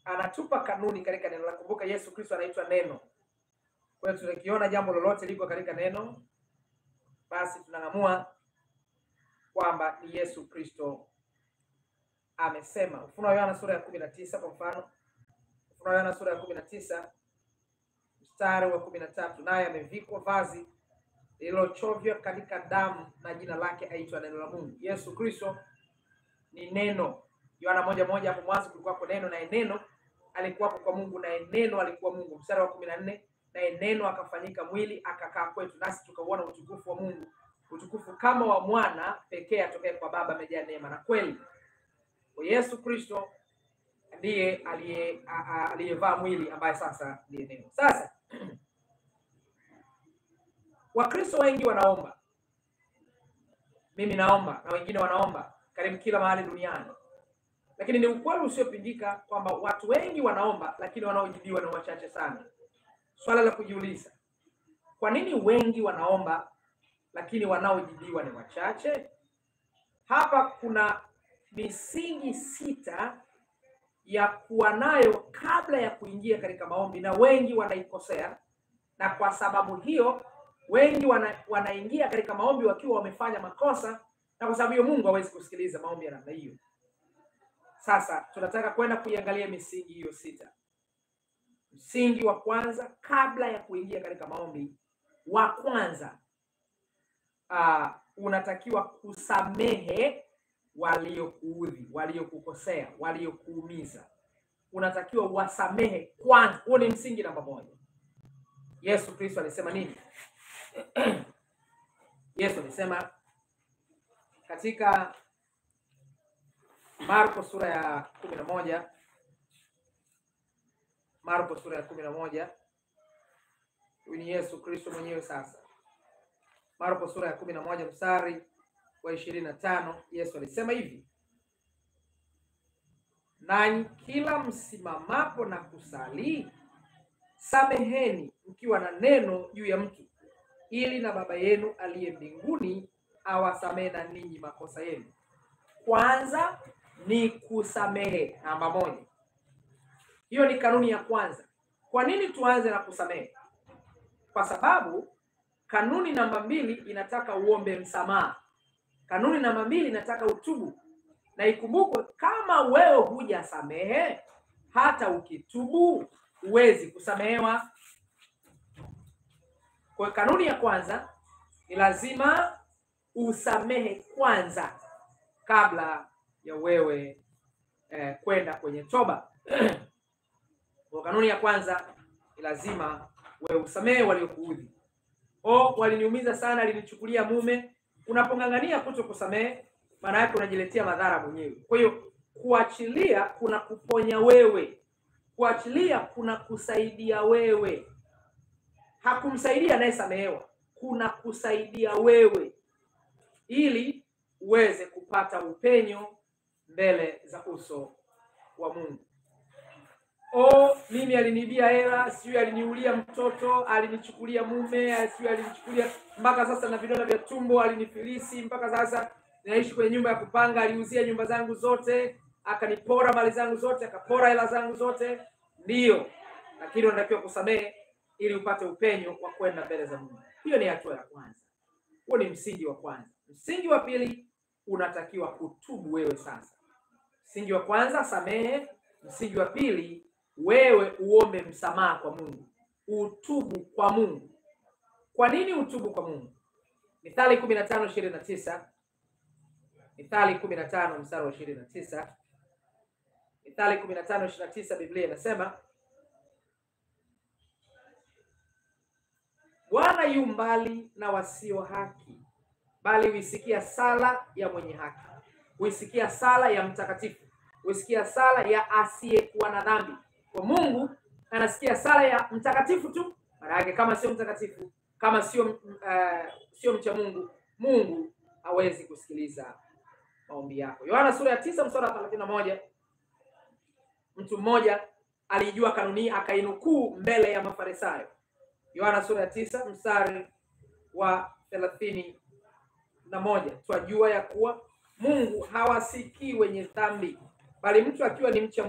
anatupa kanuni katika neno. Kumbuka Yesu Kristo anaitwa neno. Kwa hiyo tunakiona jambo lolote liko katika neno, basi tunaamua kwamba ni Yesu Kristo amesema. Ufunuo Yohana sura ya 19 kwa mfano. Ufunuo Yohana sura ya 19 mstari wa 13, naye amevikwa vazi lililochovya katika damu na jina lake aitwa neno la Mungu. Yesu Kristo ni neno. Yohana 1:1, hapo mwanzo kulikuwa kwa neno, na neno alikuwa kwa Mungu, na neno alikuwa Mungu. Mstari wa 14, na neno akafanyika mwili akakaa kwetu, nasi tukauona utukufu wa Mungu, utukufu kama wa mwana pekee atokaye kwa Baba, amejaa neema na kweli. Kwa Yesu Kristo ndiye aliyevaa mwili, ambaye sasa ndiye neno. Sasa Wakristo wengi wanaomba, mimi naomba na wengine wanaomba karibu kila mahali duniani, lakini ni ukweli usiopingika kwamba watu wengi wanaomba, lakini wanaojibiwa ni wachache sana. Swala la kujiuliza, kwa nini wengi wanaomba lakini wanaojibiwa ni wachache? Hapa kuna misingi 6 ya kuwa nayo kabla ya kuingia katika maombi, na wengi wanaikosea, na kwa sababu hiyo wengi wanaingia katika maombi wakiwa wamefanya makosa, na kwa sababu hiyo Mungu hawezi kusikiliza maombi ya namna hiyo. Sasa tunataka kwenda kuiangalia misingi hiyo 6. Msingi wa kwanza kabla ya kuingia katika maombi, wa kwanza, unatakiwa kusamehe waliokuudhi, waliokukosea, waliokuumiza. Unatakiwa wasamehe kwanza. Huo ni msingi namba 1. Yesu Kristo alisema nini? Yesu alisema katika Marko sura ya 11, Marko sura ya 11, huyu ni Yesu Kristo mwenyewe. Sasa Marko sura ya 11 mstari wa 25, Yesu alisema hivi: nanyi kila msimamapo na kusali, sameheni mkiwa na neno juu ya mtu, ili na Baba yenu aliye mbinguni awasamehe na ninyi makosa yenu. Kwanza ni kusamehe, namba 1. Hiyo ni kanuni ya kwanza. Kwa nini tuanze na kusamehe? Kwa sababu kanuni namba 2 inataka uombe msamaha. Kanuni namba 2 inataka utubu. Na ikumbukwe, kama wewe hujasamehe, hata ukitubu huwezi kusamehewa. Kwa kanuni ya kwanza ni lazima usamehe kwanza kabla ya wewe kwenda kwenye toba. Kwa kanuni ya kwanza ni lazima wewe usamehe waliokuudhi. Waliniumiza sana, alinichukulia mume. Unapongangania kuto kusamehe, maana yake unajiletea madhara mwenyewe. Kwa hiyo kuachilia kuna kuponya wewe. Kuachilia kuna kusaidia wewe. Hakumsaidia anayesamehewa, kuna kusaidia wewe ili uweze kupata upenyo mbele za uso wa Mungu. Mimi aliniibia hela, sio aliniulia mtoto, alinichukulia mume, sio alinichukulia, mpaka sasa na vidonda vya tumbo, alinifilisi, mpaka sasa ninaishi kwenye nyumba ya kupanga, aliuzia nyumba zangu zote, akanipora mali zangu zote, akapora hela zangu zote. Ndio, lakini unatakiwa kusamehe ili upate upenyo wa kwenda mbele za Mungu. Hiyo ni hatua ya kwanza. Huo ni msingi wa kwanza. Msingi wa pili, unatakiwa kutubu wewe sasa. Msingi wa kwanza, samehe. Msingi wa pili, wewe uombe msamaha kwa Mungu. Utubu kwa Mungu. Kwa nini utubu kwa Mungu? Mithali 15:29. Mithali 15 mstari wa 29. Mithali 15:29, Biblia inasema, Bwana yu mbali na wasio haki, bali huisikia sala ya mwenye haki. Huisikia sala ya mtakatifu. Huisikia sala ya asiyekuwa na dhambi. Kwa Mungu anasikia sala ya mtakatifu tu. Maana yake kama sio mtakatifu, kama sio mcha Mungu, Mungu hawezi kusikiliza maombi yako. Yohana sura ya 9 mstari wa 31. Mtu mmoja alijua kanuni, akainukuu mbele ya Mafarisayo. Yohana sura ya 9 mstari wa 31. Twajua ya kuwa Mungu hawasikii wenye dhambi, bali mtu akiwa ni mcha